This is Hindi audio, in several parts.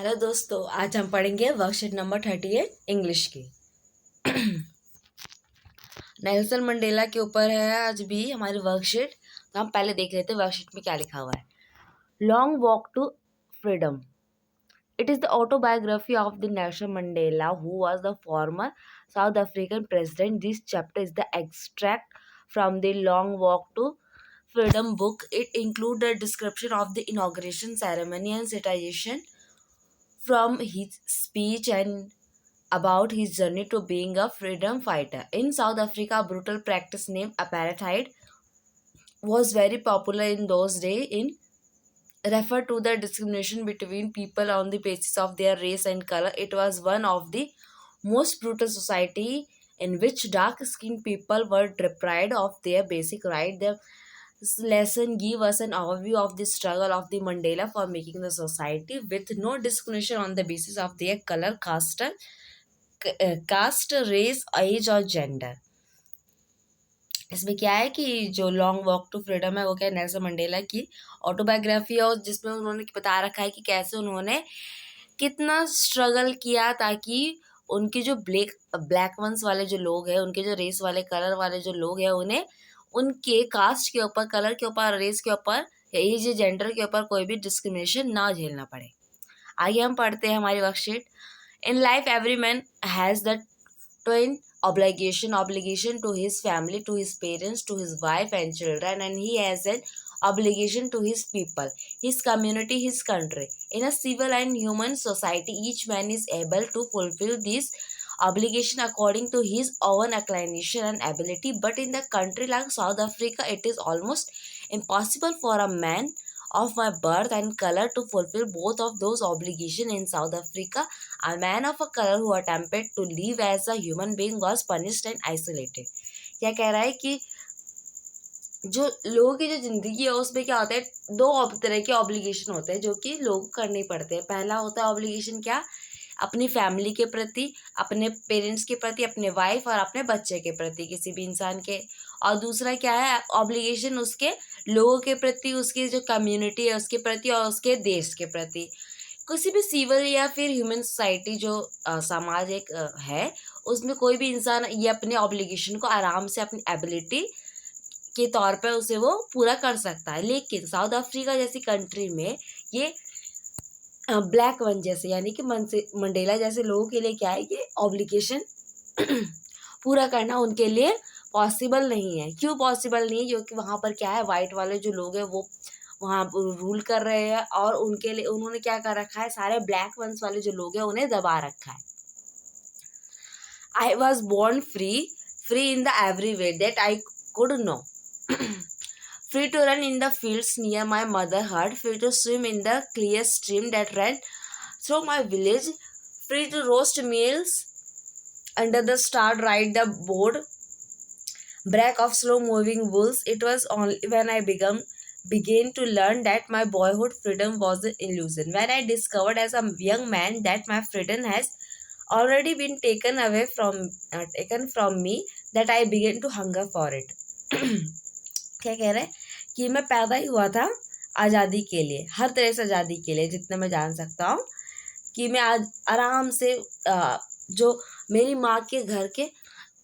हेलो दोस्तों, आज हम पढ़ेंगे वर्कशीट नंबर 38 इंग्लिश की। नेल्सन मंडेला के ऊपर है आज भी हमारी वर्कशीट। तो हम पहले देख लेते हैं वर्कशीट में क्या लिखा हुआ है। Long walk to freedom. It is the autobiography of the Nelson Mandela who was the former South African president. This chapter is the extract from the long walk to freedom book. It includes a description of the inauguration ceremony and citation from his speech and about his journey to being a freedom fighter. In South Africa, a brutal practice named apartheid was very popular in those days. In refer to the discrimination between people on the basis of their race and color. It was one of the most brutal society in which dark-skinned people were deprived of their basic right. The lesson give us an overview of the struggle of the Mandela for making the society with no discrimination on the basis of their color, caste, race, age और जेंडर। इसमें क्या है कि जो लॉन्ग वॉक टू फ्रीडम है वो क्या है, नेल्सन मंडेला की ऑटोबायोग्राफी है, और जिसमें उन्होंने बता रखा है कि कैसे उन्होंने कितना स्ट्रगल किया ताकि उनके जो ब्लैक वंस वाले जो लोग हैं, उनके जो रेस वाले कलर वाले जो लोग हैं, उन्हें उनके कास्ट के ऊपर, कलर के ऊपर, रेस के ऊपर या एज या जेंडर के ऊपर कोई भी डिस्क्रिमिनेशन ना झेलना पड़े। आइए हम पढ़ते हैं हमारी worksheet. In life, every man has the twin obligation to his family, to his parents, to his wife and children, and he has an obligation to his people, his community, his country. In a civil and human society, each man is able to fulfill this obligation according to his own inclination and ability. But in the country like South Africa, it is almost impossible for a man of my birth and color to fulfill both of those obligations. In South Africa, a man of a color who attempted to live as a human being was punished and isolated. क्या कह रहा है कि जो लोगों की जो जिंदगी है उसमें क्या होता है, दो तरह के ऑब्लिगेशन होते हैं जो कि लोगों को करने पड़ते हैं। पहला होता है ऑब्लिगेशन क्या, अपनी फैमिली के प्रति, अपने पेरेंट्स के प्रति, अपने वाइफ और अपने बच्चे के प्रति, किसी भी इंसान के। और दूसरा क्या है, ऑब्लिगेशन उसके लोगों के प्रति, उसकी जो कम्युनिटी है उसके प्रति और उसके देश के प्रति। किसी भी सिविल या फिर ह्यूमन सोसाइटी जो समाज एक है, उसमें कोई भी इंसान ये अपने ऑब्लिगेशन को आराम से अपनी एबिलिटी के तौर पर उसे वो पूरा कर सकता है। लेकिन साउथ अफ्रीका जैसी कंट्री में ये ब्लैक वन जैसे यानी कि मंडेला जैसे लोगों के लिए क्या है, ये ऑब्लिगेशन पूरा करना उनके लिए पॉसिबल नहीं है। क्यों पॉसिबल नहीं है? क्योंकि वहाँ पर क्या है, वाइट वाले जो लोग हैं वो वहाँ रूल कर रहे हैं और उनके लिए उन्होंने क्या कर रखा है, सारे ब्लैक वंस वाले जो लोग हैं उन्हें दबा रखा है। I was born free in the every way that I could know, free to run in the fields near my mother hut, free to swim in the clear stream that ran through my village, free to roast meals under the star, ride the board break of slow moving bulls. It was only when I began to learn that my boyhood freedom was an illusion, when I discovered as a young man that my freedom has already been taken from me, that I began to hunger for it. क्या कह रहे हैं कि मैं पैदा ही हुआ था आज़ादी के लिए, हर तरह से आज़ादी के लिए, जितना मैं जान सकता हूँ कि मैं आज आराम से जो मेरी माँ के घर के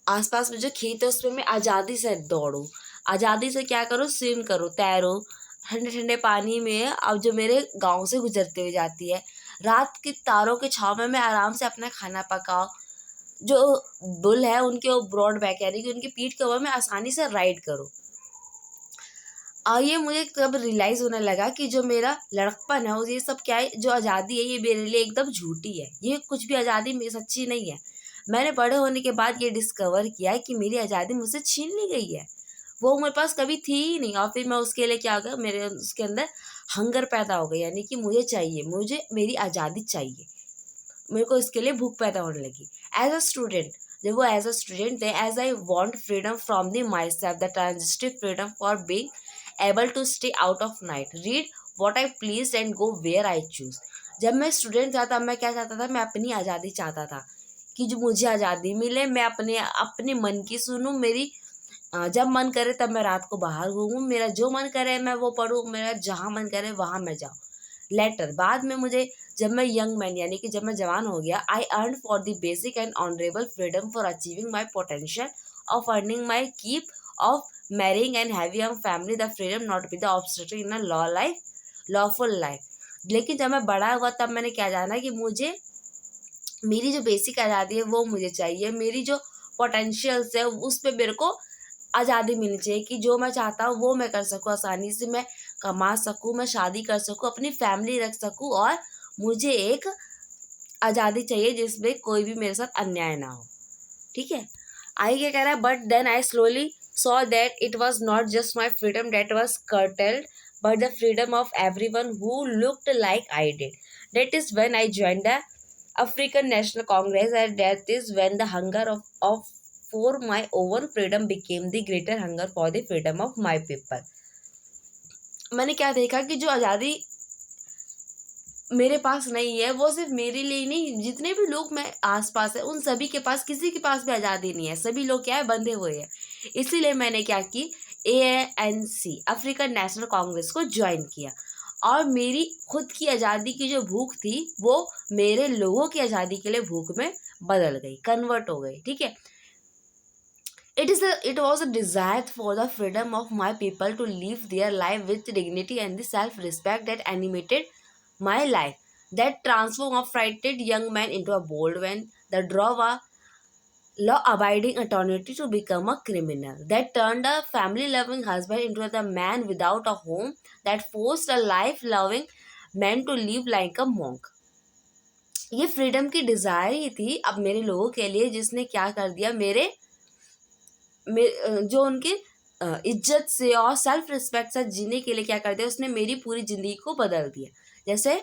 आसपास में जो खेत है उसमें मैं आज़ादी से दौड़ूँ, आज़ादी से क्या करूँ, स्विम करूँ, तैरूँ ठंडे ठंडे पानी में। अब जो मेरे गांव से गुजरते हुए जाती है, रात के तारों के छाँव में मैं आराम से अपना खाना पकाऊँ, जो बुल है उनके ब्रॉड बैक यानी कि उनकी पीठ के ऊपर मैं आसानी से राइड करूँ। और ये मुझे तब रियलाइज़ होने लगा कि जो मेरा लड़कपन है ये सब क्या है, जो आज़ादी है ये मेरे लिए एकदम झूठी है, ये कुछ भी आज़ादी मेरी सच्ची नहीं है। मैंने बड़े होने के बाद ये डिस्कवर किया कि मेरी आज़ादी मुझसे छीन ली गई है, वो मेरे पास कभी थी ही नहीं। और फिर मैं उसके लिए क्या हो गया, मेरे उसके अंदर हंगर पैदा हो गई, यानी कि मुझे चाहिए, मुझे मेरी आज़ादी चाहिए, मेरे को इसके लिए भूख पैदा होने लगी। एज अ स्टूडेंट, जब वो एज अ स्टूडेंट थे, as I want freedom from the myself, the transitive freedom for being able to stay out of night, read what I pleased and go where I choose. जब मैं स्टूडेंट था तब मैं क्या चाहता था, मैं अपनी आज़ादी चाहता था कि जो मुझे आज़ादी मिले, मैं अपने मन की सुनूं, मेरी जब मन करे तब मैं रात को बाहर घूमूं, मेरा जो मन करे मैं वो पढूं, मेरा जहाँ मन करे वहाँ मैं जाऊँ। लेटर बाद में मुझे जब मैं यंग मैन यानी कि जब मैं जवान हो गया, I earn for the basic and honourable freedom for achieving my potential of earning my keep of marrying and having a family, the freedom not be the obstacle in a lawful life. लेकिन जब मैं बड़ा हुआ तब मैंने क्या जाना कि मुझे मेरी जो बेसिक आज़ादी है वो मुझे चाहिए, मेरी जो पोटेंशियल्स है उस पे मेरे को आज़ादी मिलनी चाहिए कि जो मैं चाहता हूँ वो मैं कर सकूँ, आसानी से मैं कमा सकूँ, मैं शादी कर सकूँ, अपनी फैमिली रख सकूँ, और मुझे एक आज़ादी चाहिए जिसमें कोई भी मेरे साथ अन्याय ना हो। ठीक है, आई क्या कह रहा है, but then I slowly saw that it was not just my freedom that was curtailed but the freedom of everyone who looked like I did. That is when I joined the African National Congress, and that is when the hunger of for my own freedom became the greater hunger for the freedom of my people. मैंने क्या देखा कि जो आज़ादी मेरे पास नहीं है वो सिर्फ मेरे लिए ही नहीं, जितने भी लोग मैं आसपास है उन सभी के पास, किसी के पास भी आज़ादी नहीं है, सभी लोग क्या है, बंधे हुए हैं। इसीलिए मैंने क्या की, ANC अफ्रीकन नेशनल कांग्रेस को ज्वाइन किया, और मेरी खुद की आज़ादी की जो भूख थी वो मेरे लोगों की आज़ादी के लिए भूख में बदल गई, कन्वर्ट हो गई। ठीक है, it was a desire for the freedom of my people to live their life with dignity and the self-respect that animated my life, that transformed a frightened young man into a bold one, that drove a law-abiding attorney to become a criminal, that turned a family-loving husband into the man without a home, that forced a life-loving man to live like a monk. ये फ्रीडम की डिज़ायर ही थी अब मेरे लोगों के लिए, जिसने क्या कर दिया, जो उनके इज्जत से और सेल्फ रिस्पेक्ट से जीने के लिए क्या कर दिया, उसने मेरी पूरी ज़िंदगी को बदल दिया। जैसे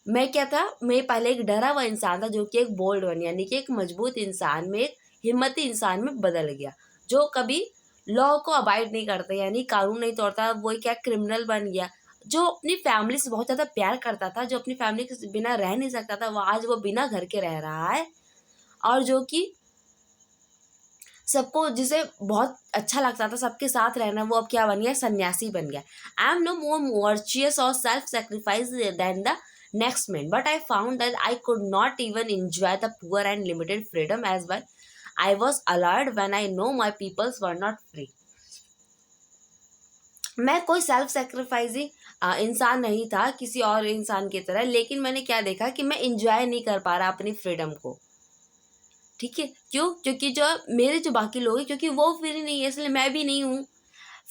मैं क्या था, मैं पहले एक डरा हुआ इंसान था जो कि एक बोल्ड वन यानी कि एक मजबूत इंसान में, एक हिम्मती इंसान में बदल गया, जो कभी लॉ को अबाइड नहीं करता यानी कानून नहीं तोड़ता, वो क्या क्रिमिनल बन गया। जो अपनी फैमिली से बहुत ज़्यादा प्यार करता था, जो अपनी फैमिली के बिना रह नहीं सकता था, वो आज वो बिना घर के रह रहा है, और जो कि सबको, जिसे बहुत अच्छा लगता था सबके साथ रहना, वो अब क्या बन गया, सन्यासी बन गया। I am no more virtuous or self sacrifice than the next man, but I found that I could not even enjoy the poor and limited freedom as well I was allowed when I know my peoples were not free. मैं कोई सेल्फ सेक्रीफाइसिंग इंसान नहीं था किसी और इंसान की तरह, लेकिन मैंने क्या देखा कि मैं इंजॉय नहीं कर पा रहा अपनी फ्रीडम को। ठीक है, क्यों? क्योंकि जो मेरे जो बाकी लोग हैं, क्योंकि वो फ्री नहीं है इसलिए मैं भी नहीं हूँ।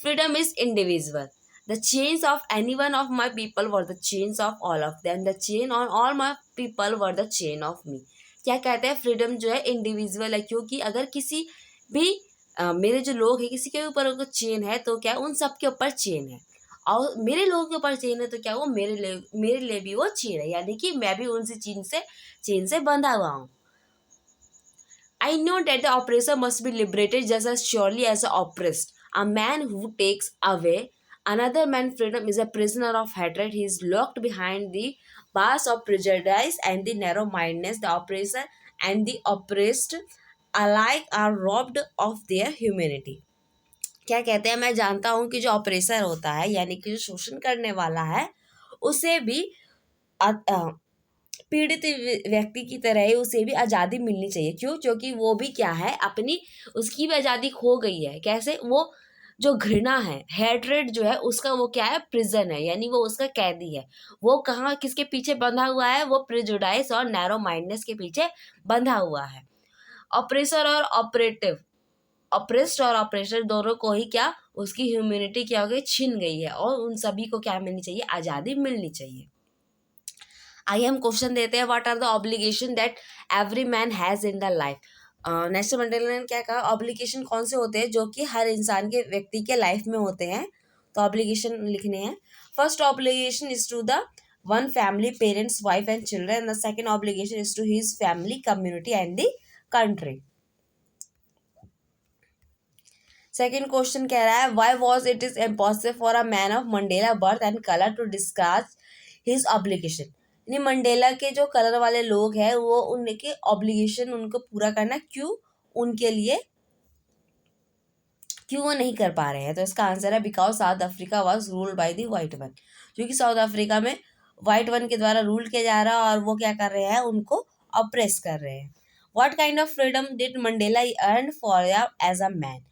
Freedom is individual, the chains of any one of my people were the chains of all of them, the chain on all my people were the chain of me. क्या कहते हैं, फ्रीडम जो है इंडिविजुअल है, क्योंकि अगर किसी भी मेरे जो लोग हैं किसी के ऊपर अगर चेन है तो क्या उन सब के ऊपर चेन है, और मेरे लोगों के ऊपर चेन है तो क्या वो मेरे लिए भी वो चेन है, यानी कि मैं भी उनसे चेन से बंधा हुआ हूँ। I know that the oppressor must be liberated just as surely as the oppressed. A man who takes away another man's freedom is a prisoner of hatred. He is locked behind the bars of prejudice and the narrow mindedness. The oppressor and the oppressed alike are robbed of their humanity. क्या कहते हैं, मैं जानता हूँ कि जो ऑपरेसर होता है यानी कि जो शोषण करने वाला है उसे भी पीड़ित व्यक्ति की तरह ही उसे भी आज़ादी मिलनी चाहिए। क्यों? क्योंकि वो भी क्या है, अपनी उसकी भी आज़ादी खो गई है। कैसे? वो जो घृणा है, हेट्रेड जो है उसका वो क्या है, प्रिजन है, यानी वो उसका कैदी है। वो कहाँ किसके पीछे बंधा हुआ है, वो प्रिजुडाइस और नैरो माइंडनेस के पीछे बंधा हुआ है। ऑपरेसर और ऑपरेटिव, ऑपरेस्ड और ऑपरेटर दोनों को ही क्या, उसकी ह्यूमैनिटी क्या हो गई, छिन गई है, और उन सभी को क्या मिलनी चाहिए, आज़ादी मिलनी चाहिए। आइए हम क्वेश्चन देते हैं, what are the obligation that every man has in the life. Nelson Mandela ने क्या कहा, ऑब्लिगेशन कौन से होते हैं जो कि हर इंसान के व्यक्ति के लाइफ में होते हैं, तो ऑब्लिगेशन लिखने हैं। First obligation is to the one family, parents, wife and children. The second obligation is to his family, community and the country. Second question कह रहा है, why was it is impossible for a man of Mandela birth and colour to discharge his obligation. यानी मंडेला के जो कलर वाले लोग हैं वो उनके ऑब्लिगेशन उनको पूरा करना क्यों उनके लिए क्यों वो नहीं कर पा रहे हैं, तो इसका आंसर है because south Africa was ruled by the white man. क्योंकि साउथ अफ्रीका में वाइट वन के द्वारा रूल किया जा रहा है और वो क्या कर रहे हैं, उनको ऑप्रेस कर रहे हैं। What kind of freedom did Mandela earn for as a man?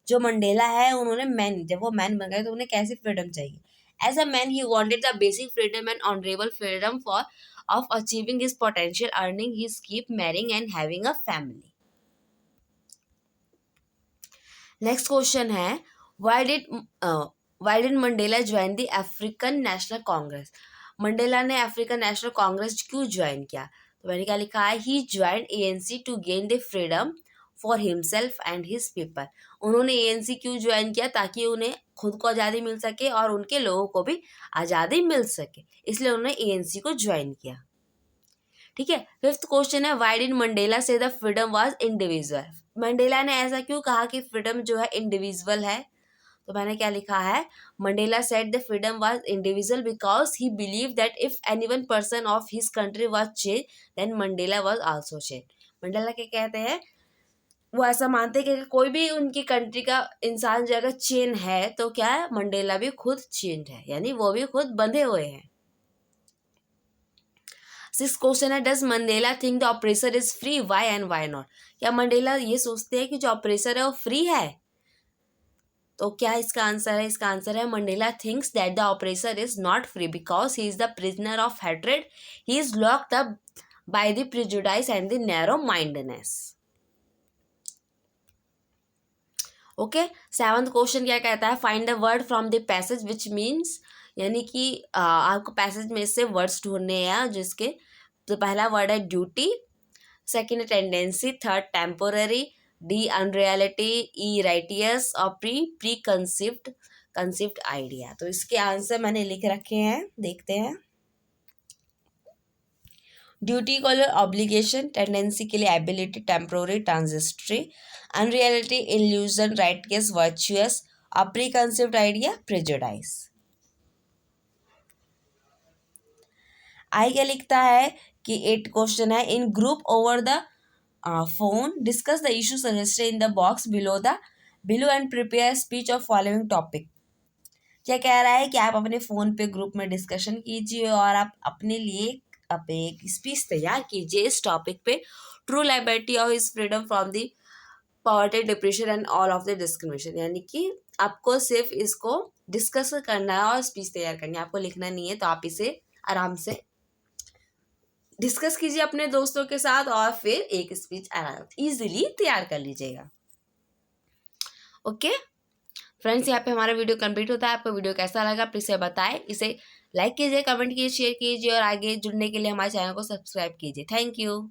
जो मंडेला है उन्होंने मैन, जब वो मैन बन गए तो उन्हें कैसी फ्रीडम चाहिए? As a man he wanted the basic freedom and honourable freedom for of achieving his potential, earning his keep, marrying and having a family. Next question है why did Mandela join the African National Congress? Mandela ने अफ्रीकन नेशनल कांग्रेस क्यों ज्वाइन किया? तो मैंने क्या लिखा है, he join ANC to gain the freedom for himself and his people. उन्होंने ANC क्यों ज्वाइन किया? ताकि उन्हें खुद को आज़ादी मिल सके और उनके लोगों को भी आज़ादी मिल सके, इसलिए उन्होंने ANC को ज्वाइन किया। ठीक है। फिफ्थ क्वेश्चन है व्हाई डिड मंडेला से the freedom was individual? Mandela ने ऐसा क्यों कहा कि फ्रीडम जो है इंडिविजुअल है? तो मैंने क्या लिखा है, Mandela said the freedom was individual because he believe that if any one person of his country was change then Mandela was also change. Mandela क्या कहते हैं, वो ऐसा मानते हैं कि कोई भी उनकी कंट्री का इंसान जो अगर चेन है तो क्या है, मंडेला भी खुद चेंज है, यानी वो भी खुद बंधे हुए हैं। सिक्स क्वेश्चन है does Mandela think the oppressor is free, why and why not? क्या मंडेला ये सोचते हैं कि जो ऑपरेसर है वो फ्री है? तो क्या इसका आंसर है, इसका आंसर है Mandela thinks that the oppressor is not free because he is the prisoner of hatred, he is locked up by the prejudice and the narrow mindness. Okay. Seventh question क्या कहता है, find the word from the passage which means, यानी कि आपको पैसेज में से वर्ड्स ढूंढने हैं जिसके, तो पहला वर्ड है duty, second tendency, third temporary, D unreality, E righteous और प्री कंसिप्ट आइडिया। तो इसके आंसर मैंने लिख रखे हैं, देखते हैं। ड्यूटी को लिए ऑब्लिगेशन, टेंडेंसी के लिए ability, temporary transitory, unreality illusion, righteous virtuous और प्री कंसिप्ट आइडिया प्रेजुडाइस। आई क्या लिखता है कि 8 क्वेश्चन है, in group over the phone discuss the issue suggested in the box below and prepare speech of following topic। क्या कह रहा है कि आप अपने फ़ोन पे ग्रुप में डिस्कशन कीजिए और आप अपने लिए एक स्पीच तैयार कीजिए इस टॉपिक पे, ट्रू लिबर्टी और his freedom from the poverty, depression and all of the discrimination. यानी कि आपको सिर्फ इसको डिस्कस करना है और स्पीच तैयार करनी है, आपको लिखना नहीं है। तो आप इसे आराम से डिस्कस कीजिए अपने दोस्तों के साथ और फिर एक स्पीच इजीली तैयार कर लीजिएगा। ओके फ्रेंड्स, यहाँ पे हमारा वीडियो कंप्लीट होता है। आपको वीडियो कैसा लगा प्लीज़ बताएं, इसे लाइक कीजिए, कमेंट कीजिए, शेयर कीजिए और आगे जुड़ने के लिए हमारे चैनल को सब्सक्राइब कीजिए। Thank you.